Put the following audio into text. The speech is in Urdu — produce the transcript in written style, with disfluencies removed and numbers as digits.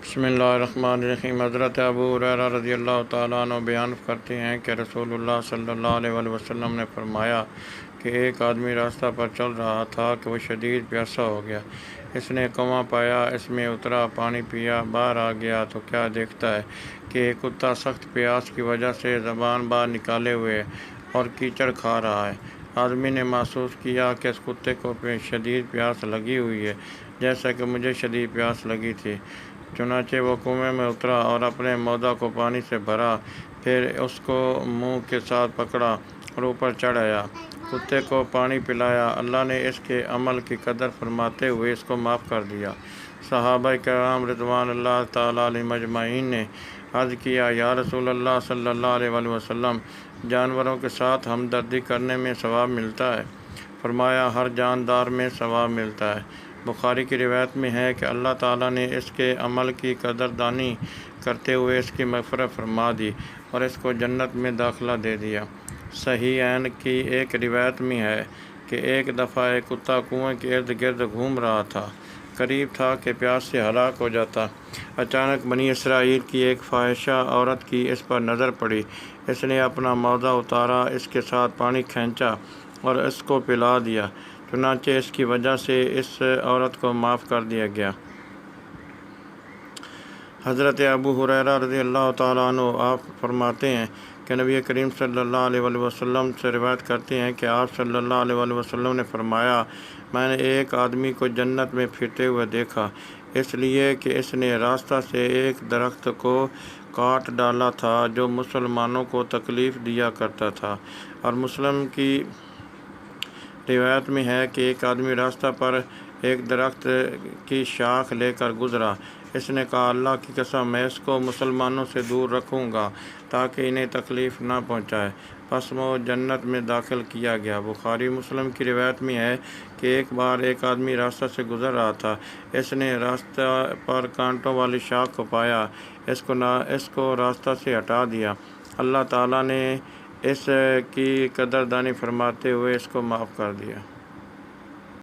بسم اللہ الرحمن الرحیم۔ حضرت ابو ہریرہ رضی اللہ تعالیٰ عنہ بیان کرتے ہیں کہ رسول اللہ صلی اللہ علیہ وسلم نے فرمایا کہ ایک آدمی راستہ پر چل رہا تھا کہ وہ شدید پیاسا ہو گیا۔ اس نے کنواں پایا، اس میں اترا، پانی پیا، باہر آ گیا تو کیا دیکھتا ہے کہ ایک کتا سخت پیاس کی وجہ سے زبان باہر نکالے ہوئے اور کیچڑ کھا رہا ہے۔ آدمی نے محسوس کیا کہ اس کتے کو شدید پیاس لگی ہوئی ہے، جیسا کہ مجھے شدید پیاس لگی تھی۔ چنانچہ وہ کنویں میں اترا اور اپنے موزہ کو پانی سے بھرا، پھر اس کو منہ کے ساتھ پکڑا اور اوپر چڑھ آیا، کتے کو پانی پلایا۔ اللہ نے اس کے عمل کی قدر فرماتے ہوئے اس کو معاف کر دیا۔ صحابہ کرام رضوان اللہ تعالیٰ علیہم اجمعین نے عرض کیا، یا رسول اللہ صلی اللہ علیہ وسلم، جانوروں کے ساتھ ہمدردی کرنے میں ثواب ملتا ہے؟ فرمایا، ہر جاندار میں ثواب ملتا ہے۔ بخاری کی روایت میں ہے کہ اللہ تعالیٰ نے اس کے عمل کی قدردانی کرتے ہوئے اس کی مغفرت فرما دی اور اس کو جنت میں داخلہ دے دیا۔ صحیحین کی ایک روایت میں ہے کہ ایک دفعہ ایک کتا کنویں کے ارد گرد گھوم رہا تھا، قریب تھا کہ پیاس سے ہلاک ہو جاتا۔ اچانک بنی اسرائیل کی ایک فاحشہ عورت کی اس پر نظر پڑی۔ اس نے اپنا موزہ اتارا، اس کے ساتھ پانی کھینچا اور اس کو پلا دیا۔ چنانچہ اس کی وجہ سے اس عورت کو معاف کر دیا گیا۔ حضرت ابو ہریرہ رضی اللہ تعالیٰ عنہ آپ فرماتے ہیں کہ نبی کریم صلی اللہ علیہ وسلم سے روایت کرتے ہیں کہ آپ صلی اللہ علیہ وسلم نے فرمایا، میں نے ایک آدمی کو جنت میں پھرتے ہوئے دیکھا، اس لیے کہ اس نے راستہ سے ایک درخت کو کاٹ ڈالا تھا جو مسلمانوں کو تکلیف دیا کرتا تھا۔ اور مسلم کی روایت میں ہے کہ ایک آدمی راستہ پر ایک درخت کی شاخ لے کر گزرا۔ اس نے کہا، اللہ کی قسم، میں اس کو مسلمانوں سے دور رکھوں گا تاکہ انہیں تکلیف نہ پہنچائے۔ پس وہ جنت میں داخل کیا گیا۔ بخاری مسلم کی روایت میں ہے کہ ایک بار ایک آدمی راستہ سے گزر رہا تھا۔ اس نے راستہ پر کانٹوں والی شاخ کو پایا، اس کو راستہ سے ہٹا دیا۔ اللہ تعالیٰ نے اس کی قدردانی فرماتے ہوئے اس کو معاف کر دیا۔